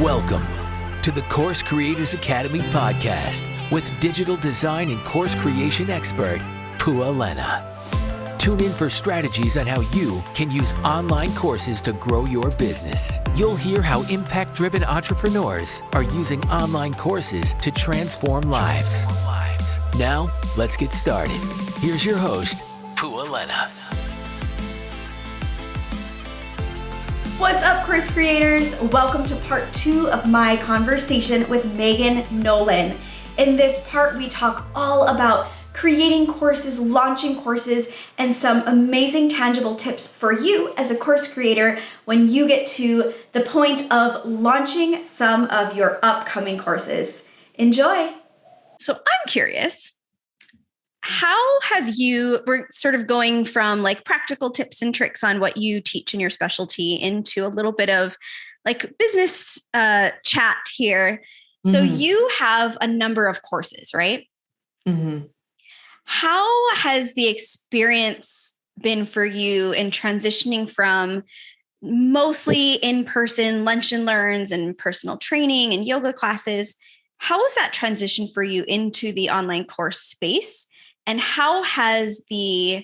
Welcome to the Course Creators Academy podcast with digital design and course creation expert, Pua Lena. Tune in for strategies on how you can use online courses to grow your business. You'll hear how impact-driven entrepreneurs are using online courses to transform lives. Now, let's get started. Here's your host, Pua Lena. What's up, course creators? Welcome to part 2 of my conversation with Megan Nolan. In this part, we talk all about creating courses, launching courses, and some amazing tangible tips for you as a course creator when you get to the point of launching some of your upcoming courses. Enjoy. So I'm curious, how have you, we're sort of going from like practical tips and tricks on what you teach in your specialty into a little bit of like business chat here. So you have a number of courses, right? Mm-hmm. How has the experience been for you in transitioning from mostly in-person lunch and learns and personal training and yoga classes? How was that transition for you into the online course space? And how has the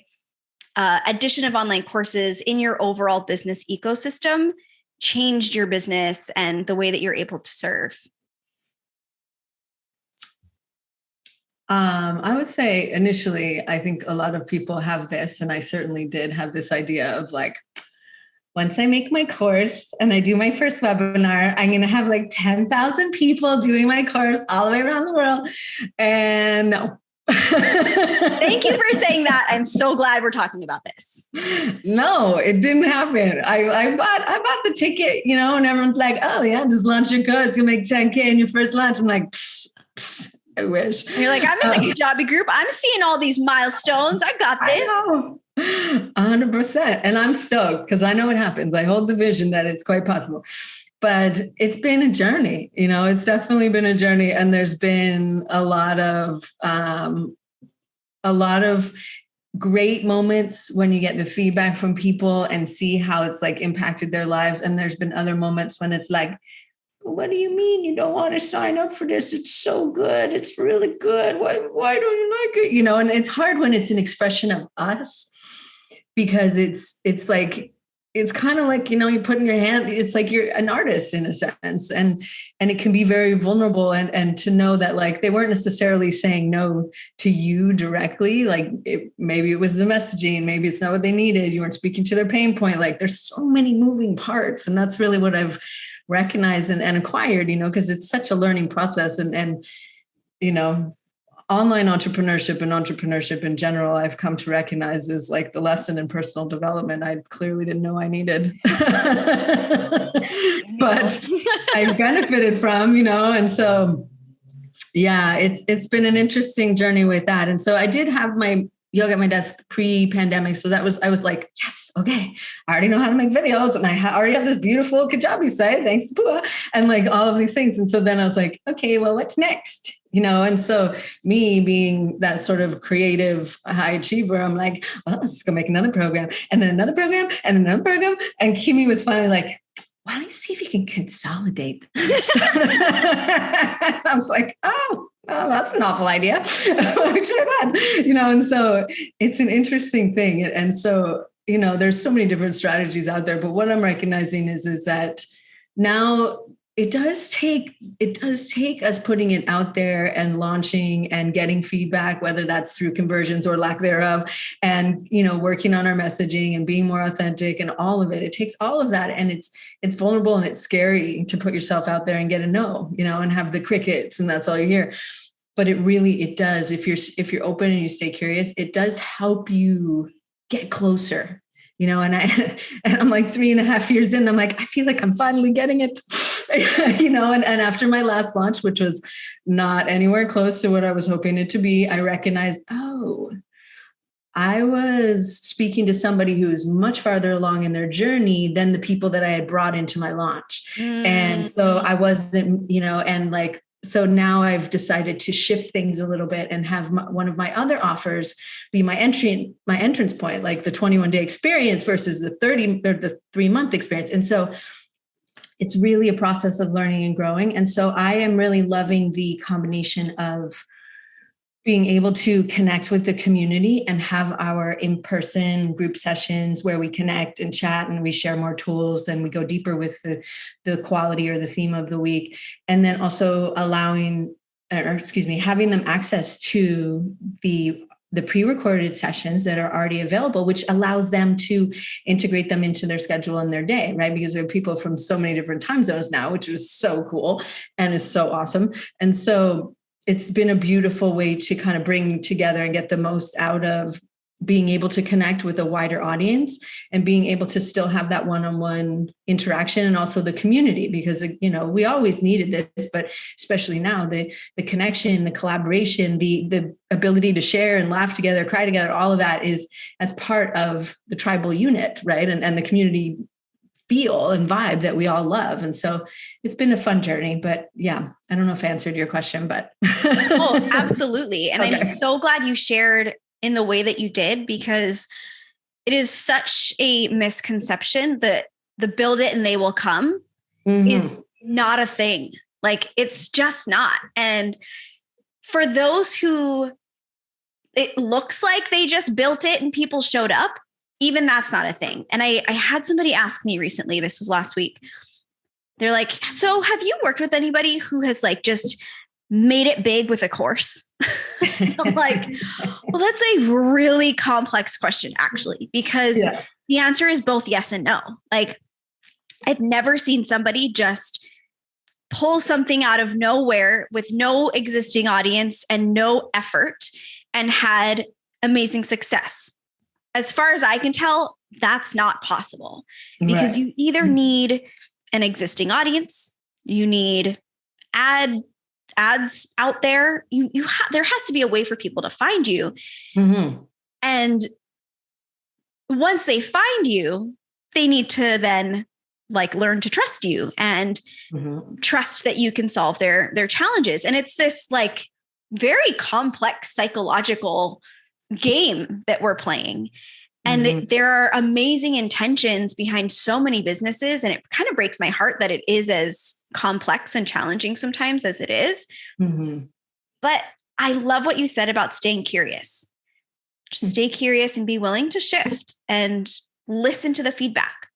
addition of online courses in your overall business ecosystem changed your business and the way that you're able to serve? I would say initially, I think a lot of people have this, and I certainly did have this idea of like, once I make my course and I do my first webinar, I'm going to have like 10,000 people doing my course all the way around the world. And no. Thank you for saying that. I'm so glad we're talking about this. No, it didn't happen. I bought the ticket, you know, and everyone's like, oh yeah, just launch your course. You'll make 10K in your first launch. I'm like, psst, I wish. And you're like, I'm in the Kajabi group. I'm seeing all these milestones. I got this. I know. 100%. And I'm stoked because I know what happens. I hold the vision that it's quite possible. But it's been a journey, you know, it's definitely been a journey. And there's been a lot of great moments when you get the feedback from people and see how it's like impacted their lives. And there's been other moments when it's like, what do you mean you don't want to sign up for this? It's so good. It's really good. Why don't you like it? You know, and it's hard when it's an expression of us because it's like, it's kind of like, you know, you put in your hand, it's like you're an artist in a sense. And it can be very vulnerable and to know that like, they weren't necessarily saying no to you directly. Like maybe it was the messaging, maybe it's not what they needed. You weren't speaking to their pain point. Like there's so many moving parts. And that's really what I've recognized and acquired, you know, because it's such a learning process and, you know, online entrepreneurship and entrepreneurship in general, I've come to recognize is like the lesson in personal development I clearly didn't know I needed, but I benefited from, you know, and so, yeah, it's been an interesting journey with that. And so I did have my yoga at my desk pre-pandemic. So I was like, yes, okay, I already know how to make videos and I already have this beautiful Kajabi site, thanks to Pua, and like all of these things. And so then I was like, okay, well, what's next? You know, and so me being that sort of creative high achiever, I'm like, well, let's just go make another program and then another program and another program. And Kimmy was finally like, why don't you see if you can consolidate? I was like, oh, that's an awful idea. Which I did, you know, and so it's an interesting thing. And so, you know, there's so many different strategies out there, but what I'm recognizing is that now it does take us putting it out there and launching and getting feedback, whether that's through conversions or lack thereof, and, you know, working on our messaging and being more authentic and all of it. It takes all of that. And it's vulnerable and it's scary to put yourself out there and get a no, you know, and have the crickets and that's all you hear. But it does, if you're open and you stay curious, it does help you get closer, you know, and I'm like 3.5 years in, I'm like, I feel like I'm finally getting it. You know, and after my last launch, which was not anywhere close to what I was hoping it to be, I recognized, oh, I was speaking to somebody who was much farther along in their journey than the people that I had brought into my launch. And so I wasn't, you know, and like, so now I've decided to shift things a little bit and have one of my other offers be my entrance point, like the 21-day experience versus the 3-month experience. And so it's really a process of learning and growing. And so I am really loving the combination of being able to connect with the community and have our in-person group sessions where we connect and chat and we share more tools and we go deeper with the quality or the theme of the week. And then also having them access to the pre-recorded sessions that are already available, which allows them to integrate them into their schedule and their day, right? Because we have people from so many different time zones now, which is so cool and is so awesome. And so it's been a beautiful way to kind of bring together and get the most out of being able to connect with a wider audience and being able to still have that one-on-one interaction and also the community, because, we always needed this, but especially now, the connection, the collaboration, the ability to share and laugh together, cry together, all of that is as part of the tribal unit, right? And the community feel and vibe that we all love. And so it's been a fun journey, but yeah, I don't know if I answered your question, but. Oh, absolutely. And Okay. I'm so glad you shared in the way that you did, because it is such a misconception that the build it and they will come is not a thing. Like, it's just not. And for those who it looks like they just built it and people showed up, even that's not a thing. And I had somebody ask me recently, this was last week. They're like, so have you worked with anybody who has like just made it big with a course? I'm like, well, that's a really complex question, actually, because the answer is both yes and no. Like, I've never seen somebody just pull something out of nowhere with no existing audience and no effort and had amazing success. As far as I can tell, that's not possible, because you either need an existing audience, you need ads out there. There has to be a way for people to find you. And once they find you, they need to then like learn to trust you and trust that you can solve their challenges. And it's this like very complex psychological game that we're playing. And there are amazing intentions behind so many businesses. And it kind of breaks my heart that it is as complex and challenging sometimes as it is. But I love what you said about staying curious. Just stay curious and be willing to shift and listen to the feedback.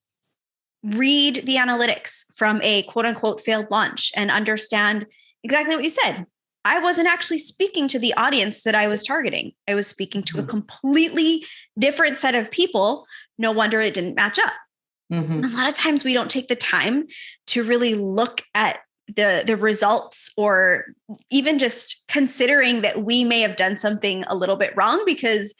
Read the analytics from a quote unquote failed launch and understand exactly what you said. I wasn't actually speaking to the audience that I was targeting. I was speaking to a completely different set of people. No wonder it didn't match up. A lot of times we don't take the time to really look at the results, or even just considering that we may have done something a little bit wrong because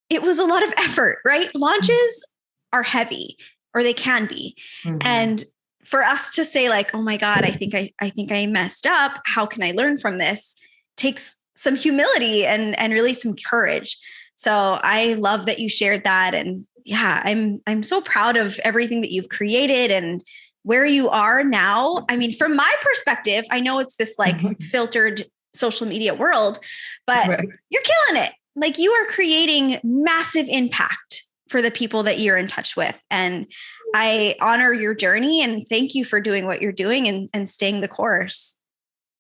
it was a lot of effort, right? Launches are heavy, or they can be. And for us to say like, oh my God, I think I messed up. How can I learn from this? Takes some humility and really some courage. So I love that you shared that. And yeah, I'm so proud of everything that you've created and where you are now. I mean, from my perspective, I know it's this like filtered social media world, but you're killing it. Like, you are creating massive impact for the people that you're in touch with. And I honor your journey and thank you for doing what you're doing and staying the course.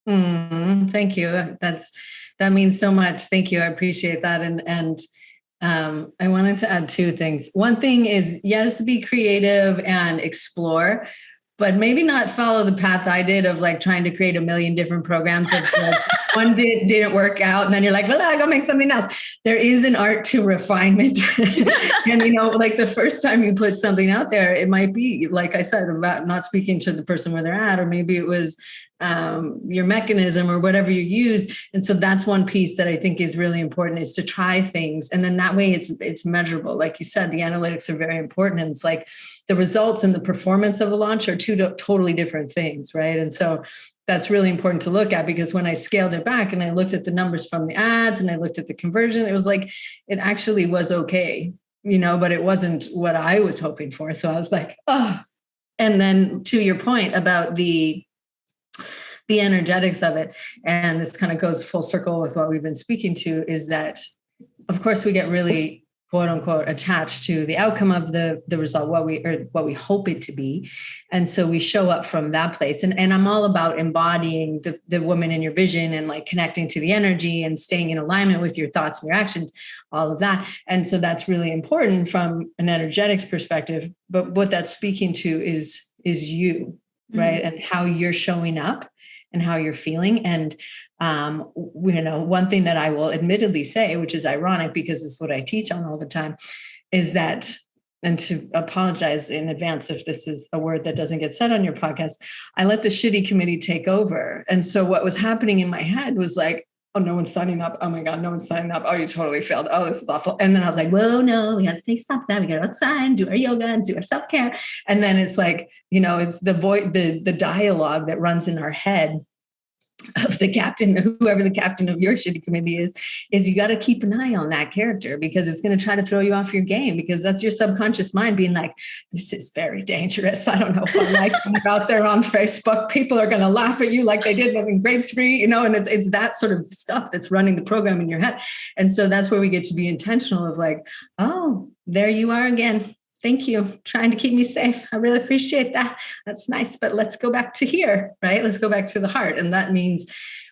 Thank you. That means so much. Thank you. I appreciate that. And I wanted to add two things. One thing is, yes, be creative and explore, but maybe not follow the path I did of like trying to create a million different programs. That like one didn't work out. And then you're like, well, I gotta make something else. There is an art to refinement. And, like the first time you put something out there, it might be, like I said, about not speaking to the person where they're at, or maybe it was your mechanism or whatever you use. And so that's one piece that I think is really important, is to try things. And then that way it's measurable. Like you said, the analytics are very important. And it's like the results and the performance of a launch are two totally different things, right? And so that's really important to look at, because when I scaled it back and I looked at the numbers from the ads and I looked at the conversion, it was like, it actually was okay, but it wasn't what I was hoping for. So I was like, oh. And then to your point about the energetics of it, and this kind of goes full circle with what we've been speaking to, is that, of course, we get really quote unquote attached to the outcome of the result, what we hope it to be. And so we show up from that place. And I'm all about embodying the woman in your vision and like connecting to the energy and staying in alignment with your thoughts and your actions, all of that. And so that's really important from an energetics perspective. But what that's speaking to is you, right? And how you're showing up and how you're feeling. And one thing that I will admittedly say, which is ironic because it's what I teach on all the time, is that, and to apologize in advance if this is a word that doesn't get said on your podcast, I let the shitty committee take over. And so what was happening in my head was like, oh, no one's signing up. Oh my God, no one's signing up. Oh, you totally failed. Oh, this is awful. And then I was like, whoa, no, we got to take stop that. We got to outside and do our yoga and do our self-care. And then it's like, it's the dialogue that runs in our head of the captain, whoever the captain of your shitty committee is you got to keep an eye on that character, because it's going to try to throw you off your game, because that's your subconscious mind being like, this is very dangerous. I don't know if I like when you're out there on Facebook, people are going to laugh at you like they did in grade 3, and it's that sort of stuff that's running the program in your head. And so that's where we get to be intentional of like, oh, there you are again. Thank you. Trying to keep me safe. I really appreciate that. That's nice. But let's go back to here, right? Let's go back to the heart. And that means,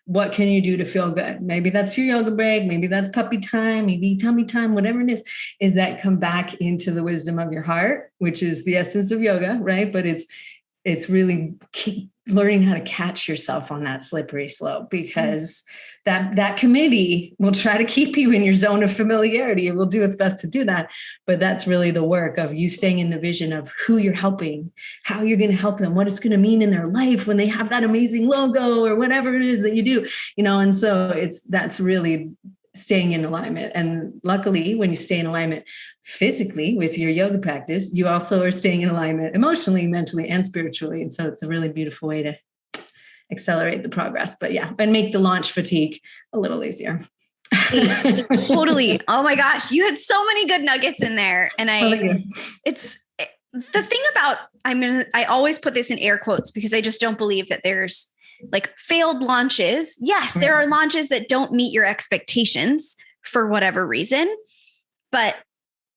what can you do to feel good? Maybe that's your yoga break. Maybe that's puppy time, maybe tummy time, whatever it is that come back into the wisdom of your heart, which is the essence of yoga, right? But it's really learning how to catch yourself on that slippery slope, because that committee will try to keep you in your zone of familiarity. It will do its best to do that. But that's really the work of you staying in the vision of who you're helping, how you're going to help them, what it's going to mean in their life when they have that amazing logo or whatever it is that you do, and so that's really staying in alignment. And luckily, when you stay in alignment physically with your yoga practice, you also are staying in alignment emotionally, mentally, and spiritually. And so it's a really beautiful way to accelerate the progress. But yeah, and make the launch fatigue a little easier. Totally. Oh my gosh. You had so many good nuggets in there. And it's the thing about, I always put this in air quotes because I just don't believe that there's like failed launches. Yes, there are launches that don't meet your expectations for whatever reason, but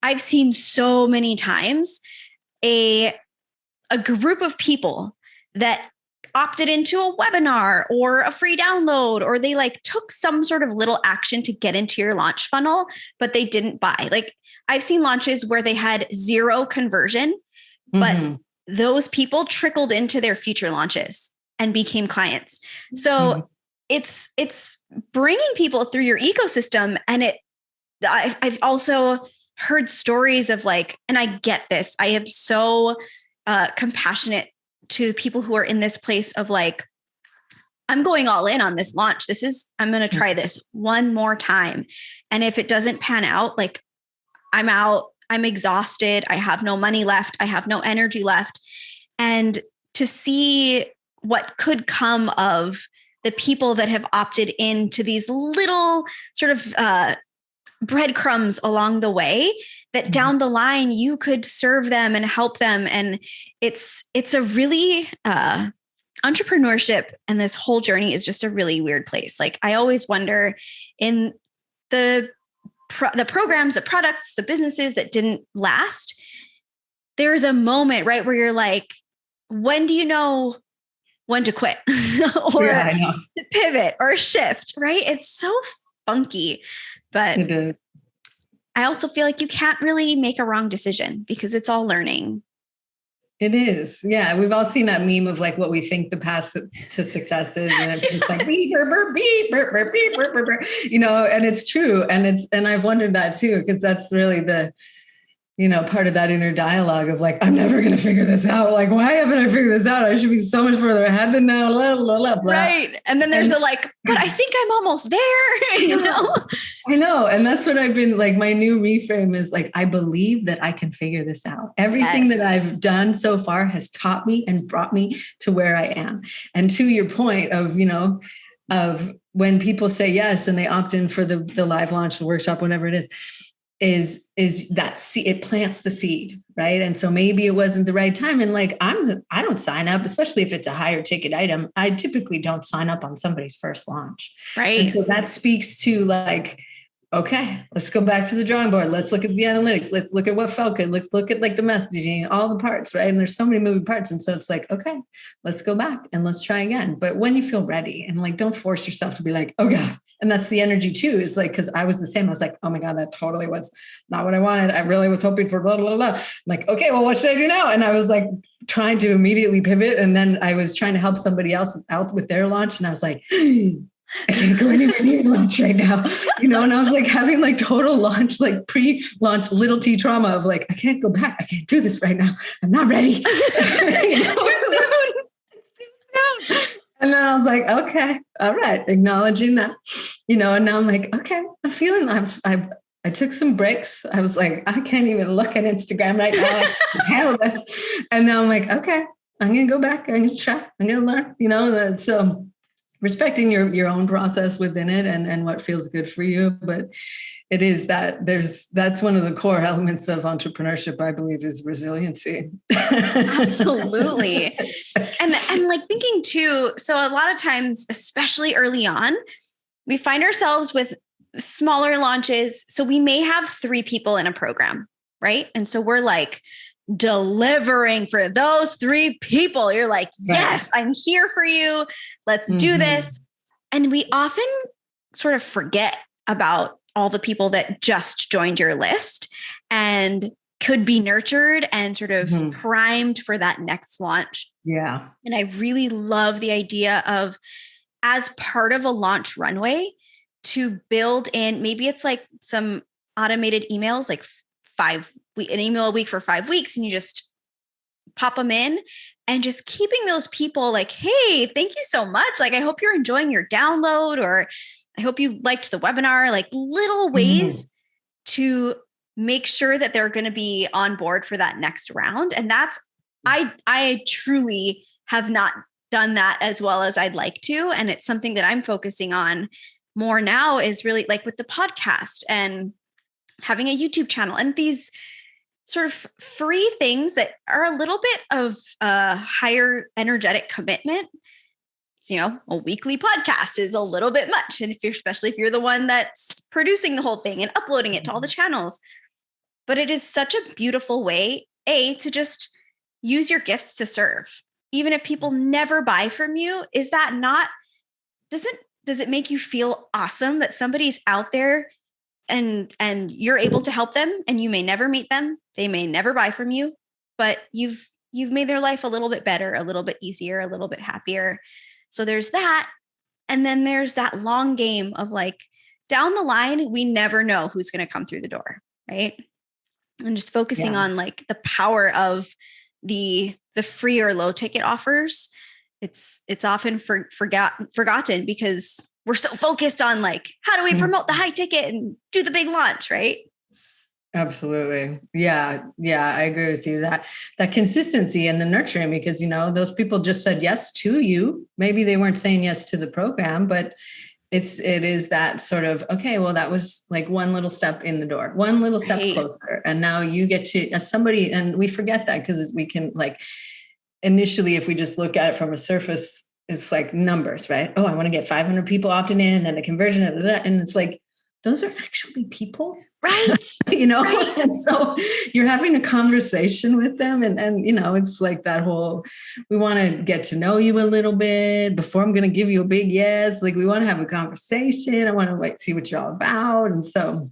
I've seen so many times a group of people that opted into a webinar or a free download, or they like took some sort of little action to get into your launch funnel, but they didn't buy. Like I've seen launches where they had 0 conversion, but those people trickled into their future launches and became clients. So it's bringing people through your ecosystem. And I've also heard stories of like, and I get this, I am so compassionate to people who are in this place of like, I'm going all in on this launch. I'm going to try this one more time. And if it doesn't pan out, like I'm out, I'm exhausted. I have no money left. I have no energy left. And to see what could come of the people that have opted into these little sort of breadcrumbs along the way, that down the line you could serve them and help them. And it's a really entrepreneurship, and this whole journey is just a really weird place. Like I always wonder in the programs, the products, the businesses that didn't last, there's a moment, right, where you're like, when do you know when to quit or to pivot or shift, right? It's so funky, but I also feel like you can't really make a wrong decision because it's all learning. It is. Yeah. We've all seen that meme of like what we think the path to success is. And it's just like, beep, burp, burp, beep, burp, burp, beep, burp, burp, burp, and it's true. And I've wondered that too, because that's really the, part of that inner dialogue of like, I'm never going to figure this out. Like, why haven't I figured this out? I should be so much further ahead than now. Blah, blah, blah, blah. Right. And then there's but I think I'm almost there, I know. And that's what I've been like, my new reframe is like, I believe that I can figure this out. Everything that I've done so far has taught me and brought me to where I am. And to your point of, of when people say yes, and they opt in for the live launch, the workshop, whatever it is that it plants the seed, right? And so maybe it wasn't the right time. And like, I don't sign up, especially if it's a higher ticket item. I typically don't sign up on somebody's first launch. Right. And so that speaks to like, okay, let's go back to the drawing board. Let's look at the analytics. Let's look at what felt good. Let's look at like the messaging, all the parts, right? And there's so many moving parts. And so it's like, okay, let's go back and let's try again. But when you feel ready, and like, don't force yourself to be like, oh God. And that's the energy too. Is like, cause I was the same. I was like, oh my God, that totally was not what I wanted. I really was hoping for blah, blah, blah. I'm like, okay, well, what should I do now? And I was like trying to immediately pivot. And then I was trying to help somebody else out with their launch. And I was like, I can't go anywhere near launch right now, and I was like having like total launch, like pre-launch little T trauma of like, I can't go back. I can't do this right now. I'm not ready. Too soon. And then I was like, okay, all right. Acknowledging that, and now I'm like, okay, I'm feeling, I took some breaks. I was like, I can't even look at Instagram right now. I can handle this. And now I'm like, okay, I'm going to go back. I'm going to try. I'm going to learn, so respecting your own process within it and what feels good for you. But it is that's one of the core elements of entrepreneurship, I believe, is resiliency. Absolutely. And like thinking too, so a lot of times, especially early on, we find ourselves with smaller launches. So we may have 3 people in a program, right? And so we're like delivering for those 3 people. You're like, yes, I'm here for you. Let's do this. And we often sort of forget about all the people that just joined your list and could be nurtured and sort of primed for that next launch. Yeah. And I really love the idea of, as part of a launch runway, to build in, maybe it's like some automated emails, like an email a week for 5 weeks, and you just pop them in, and just keeping those people like, hey, thank you so much. Like, I hope you're enjoying your download, or I hope you liked the webinar, like little ways to make sure that they're going to be on board for that next round. And that's, I truly have not done that as well as I'd like to. And it's something that I'm focusing on more now, is really like with the podcast and having a YouTube channel and these sort of free things that are a little bit of a higher energetic commitment. So, a weekly podcast is a little bit much. And especially if you're the one that's producing the whole thing and uploading it to all the channels, but it is such a beautiful way, to just use your gifts to serve. Even if people never buy from you, is that not, does it make you feel awesome that somebody's out there and you're able to help them, and you may never meet them, they may never buy from you, but you've made their life a little bit better, a little bit easier, a little bit happier. So there's that. And then there's that long game of like, down the line, we never know who's going to come through the door, right? And just focusing on like the power of the free or low ticket offers. It's often forgotten because we're so focused on like, how do we promote the high ticket and do the big launch, right? Absolutely. Yeah. I agree with you, that consistency and the nurturing, because, those people just said yes to you. Maybe they weren't saying yes to the program, but it is that sort of, okay, well, that was like one little step in the door, one little step closer. And now you get to, as somebody, and we forget that because we can like, initially, if we just look at it from a surface, it's like numbers, right? Oh, I want to get 500 people opting in, and then the conversion, and it's like, those are actually people. Right. Right. And so you're having a conversation with them, and it's like that whole, we want to get to know you a little bit before I'm going to give you a big yes. Like, we want to have a conversation. I want to see what you're all about. And so,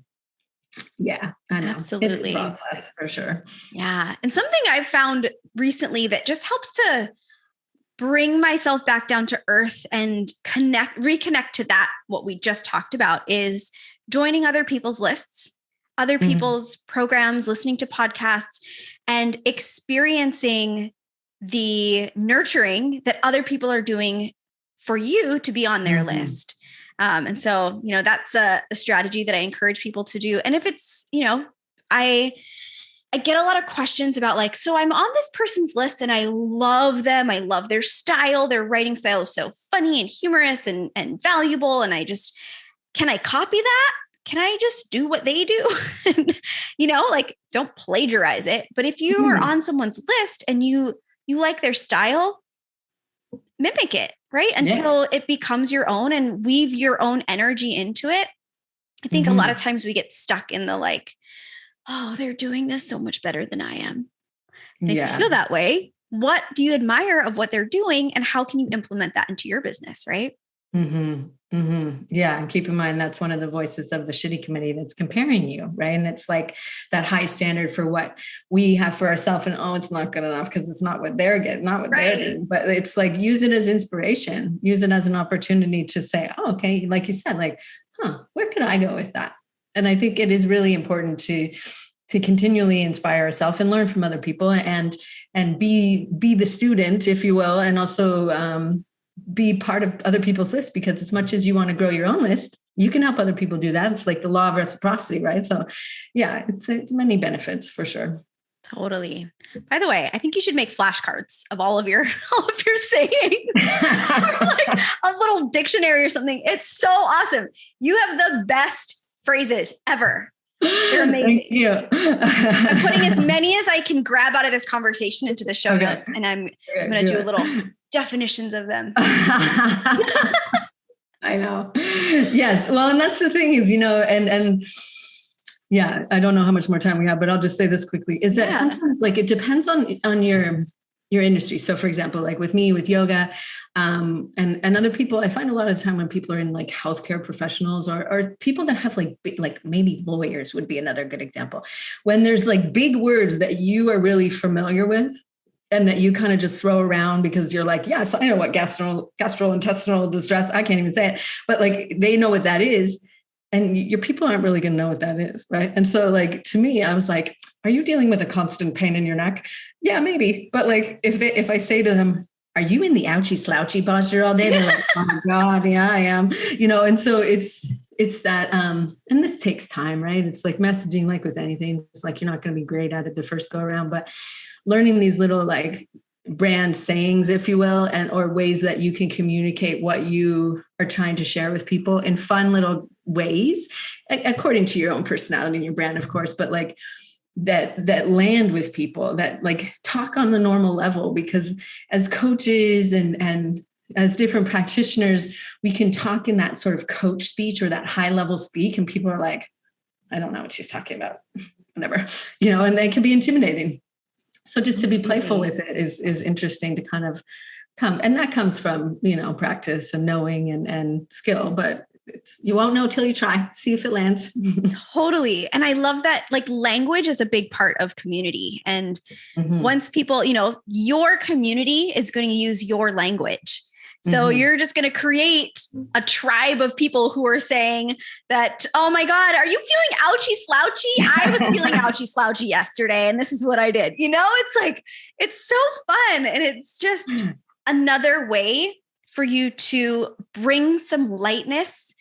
yeah, I know. Absolutely. It's a process for sure. Yeah. And something I've found recently that just helps to bring myself back down to earth and reconnect to that, what we just talked about, is joining other people's lists, other people's programs, listening to podcasts, and experiencing the nurturing that other people are doing for you to be on their list. And so, that's a strategy that I encourage people to do. And if it's, I get a lot of questions about like, so I'm on this person's list and I love them. I love their style. Their writing style is so funny and humorous and valuable. And can I copy that? Can I just do what they do? Like, don't plagiarize it. But if you are on someone's list and you like their style, mimic it, right? Until it becomes your own and weave your own energy into it. I think a lot of times we get stuck in the like, oh, they're doing this so much better than I am. And if you feel that way, what do you admire of what they're doing and how can you implement that into your business, right? Yeah. And keep in mind, that's one of the voices of the shitty committee that's comparing you, right? And it's like that high standard for what we have for ourselves, and it's not good enough because it's not what they're getting, not what they're doing. But it's like, use it as inspiration, use it as an opportunity to say, oh, okay, like you said, like, where could I go with that? And I think it is really important to continually inspire ourselves and learn from other people and be the student, if you will, and also be part of other people's list, because as much as you want to grow your own list, you can help other people do that. It's like the law of reciprocity, right? So yeah, it's many benefits for sure. Totally. By the way, I think you should make flashcards of all of your sayings, like a little dictionary or something. It's so awesome. You have the best phrases ever. They're amazing. Thank you. I'm putting as many as I can grab out of this conversation into the show notes, and I'm going to do a little definitions of them. I know. Yes. Well, and that's the thing is, and yeah, I don't know how much more time we have, but I'll just say this quickly, is that sometimes like it depends on your industry. So for example, like with me, with yoga, and other people, I find a lot of time when people are in like healthcare professionals or people that have like maybe lawyers would be another good example. When there's like big words that you are really familiar with and that you kind of just throw around because you're like, yes, I know what gastrointestinal distress, I can't even say it, but like they know what that is. And your people aren't really going to know what that is, right? And so like, to me, I was like, are you dealing with a constant pain in your neck? Yeah, maybe. But like, if I say to them, are you in the ouchy slouchy posture all day? They're like, oh my God, yeah, I am. And so it's that, and this takes time, right? It's like messaging, like with anything, it's like, you're not going to be great at it the first go around, but learning these little like brand sayings, if you will, or ways that you can communicate what you are trying to share with people in fun little ways, according to your own personality and your brand, of course, but like that land with people, that like talk on the normal level, because as coaches and as different practitioners, we can talk in that sort of coach speech or that high level speak. And people are like, I don't know what she's talking about, whatever, and they can be intimidating. So just to be playful with it is interesting to kind of come. And that comes from, practice and knowing and skill, but you won't know till you try, see if it lands. Totally. And I love that like language is a big part of community. And once people, your community is going to use your language. So you're just going to create a tribe of people who are saying that, oh my God, are you feeling ouchy slouchy? I was feeling ouchy slouchy yesterday, and this is what I did. It's like, it's so fun. And it's just another way for you to bring some lightness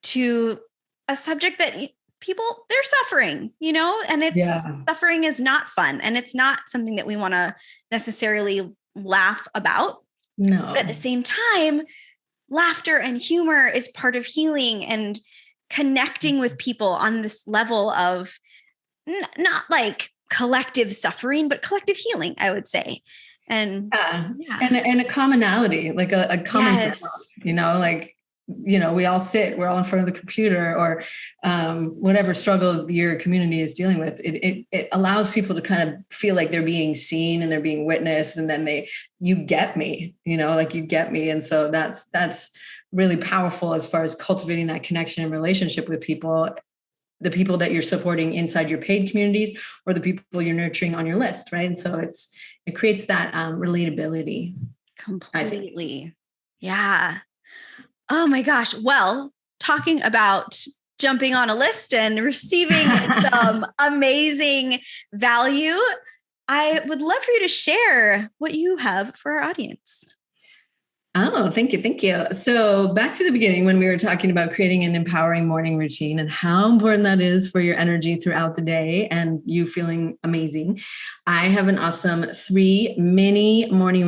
to a subject that people, they're suffering, and suffering is not fun. And it's not something that we want to necessarily laugh about. No. But at the same time, laughter and humor is part of healing and connecting with people on this level of not like collective suffering, but collective healing, I would say. And and a commonality, like a common, like, we all we're all in front of the computer or whatever struggle your community is dealing with. It allows people to kind of feel like they're being seen and they're being witnessed. And then you get me, like you get me. And so that's really powerful as far as cultivating that connection and relationship with people, the people that you're supporting inside your paid communities or the people you're nurturing on your list. Right. And so it creates that relatability. Completely. Yeah. Oh my gosh. Well, talking about jumping on a list and receiving some amazing value, I would love for you to share what you have for our audience. Oh, thank you. Thank you. So back to the beginning when we were talking about creating an empowering morning routine and how important that is for your energy throughout the day and you feeling amazing. I have an awesome 3-step mini morning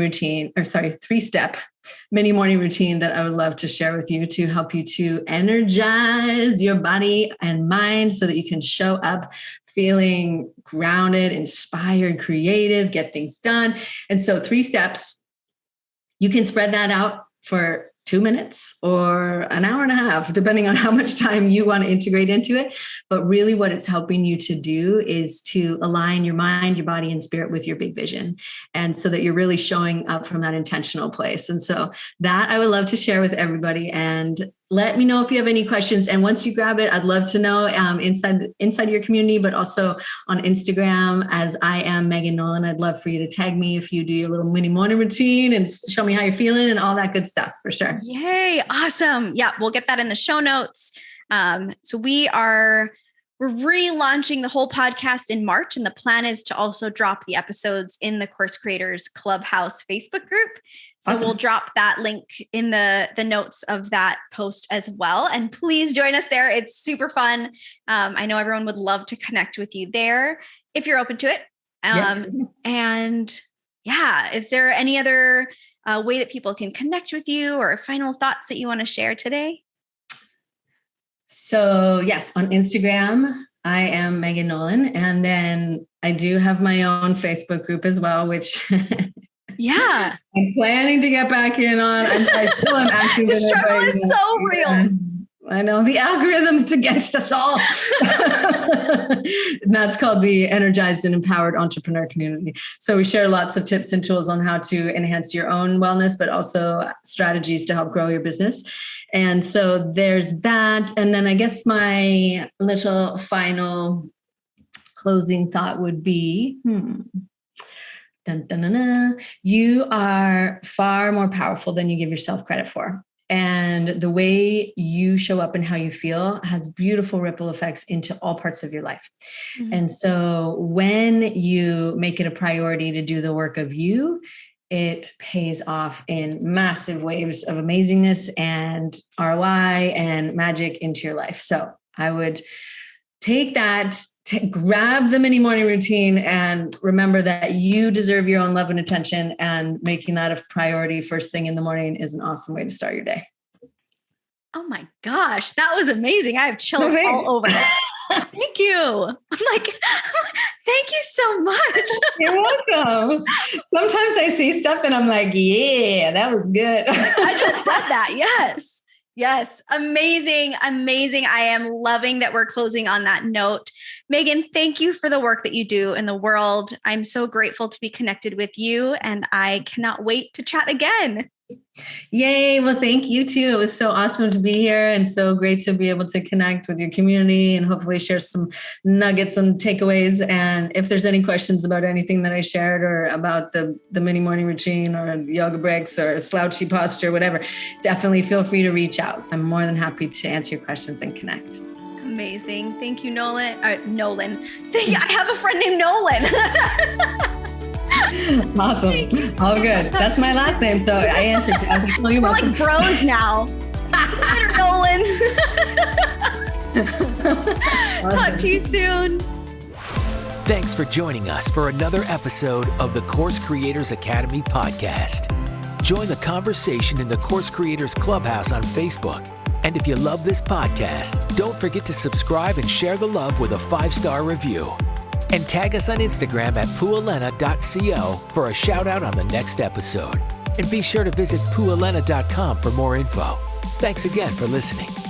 routine that I would love to share with you to help you to energize your body and mind so that you can show up feeling grounded, inspired, creative, get things done. And so 3 steps. You can spread that out for 2 minutes or an hour and a half, depending on how much time you want to integrate into it. But really what it's helping you to do is to align your mind, your body, and spirit with your big vision. And so that you're really showing up from that intentional place. And so that I would love to share with everybody. And let me know if you have any questions. And once you grab it, I'd love to know inside your community, but also on Instagram as I am Megan Nolan. I'd love for you to tag me if you do your little mini morning routine and show me how you're feeling and all that good stuff for sure. Yay. Awesome. Yeah. We'll get that in the show notes. So we're relaunching the whole podcast in March, and the plan is to also drop the episodes in the Course Creators Clubhouse Facebook group. So We'll drop that link in the notes of that post as well. And please join us there. It's super fun. I know everyone would love to connect with you there if you're open to it. And yeah, is there any other way that people can connect with you or final thoughts that you want to share today? So yes, on Instagram, I am Megan Nolan. And then I do have my own Facebook group as well, which yeah, I'm planning to get back in on. I still am active. The struggle is so real. I know the algorithm's against us all. And that's called the Energized and Empowered Entrepreneur Community. So we share lots of tips and tools on how to enhance your own wellness, but also strategies to help grow your business. And so there's that. And then I guess my little final closing thought would be, you are far more powerful than you give yourself credit for. And the way you show up and how you feel has beautiful ripple effects into all parts of your life. Mm-hmm. And so when you make it a priority to do the work of you, it pays off in massive waves of amazingness and ROI and magic into your life. So I would take that, grab the mini morning routine, and remember that you deserve your own love and attention, and making that a priority first thing in the morning is an awesome way to start your day. Oh my gosh, that was amazing. I have chills all over. Thank you. I'm like, thank you so much. You're welcome. Sometimes I see stuff and I'm like, yeah, that was good. I just said that. Yes. Yes. Amazing. Amazing. I am loving that we're closing on that note. Megan, thank you for the work that you do in the world. I'm so grateful to be connected with you, and I cannot wait to chat again. Yay. Well, thank you too. It was so awesome to be here, and so great to be able to connect with your community and hopefully share some nuggets and takeaways. And if there's any questions about anything that I shared, or about the mini morning routine or yoga breaks or slouchy posture, whatever, definitely feel free to reach out. I'm more than happy to answer your questions and connect. Amazing. Thank you, Nolan. Nolan. I have a friend named Nolan. Awesome. All good. That's my last name, so I answered. We're like bros now. Later, Nolan. Awesome. Talk to you soon. Thanks for joining us for another episode of the Course Creators Academy podcast. Join the conversation in the Course Creators Clubhouse on Facebook. And if you love this podcast, don't forget to subscribe and share the love with a 5-star review. And tag us on Instagram at pualena.co for a shout out on the next episode. And be sure to visit pualena.com for more info. Thanks again for listening.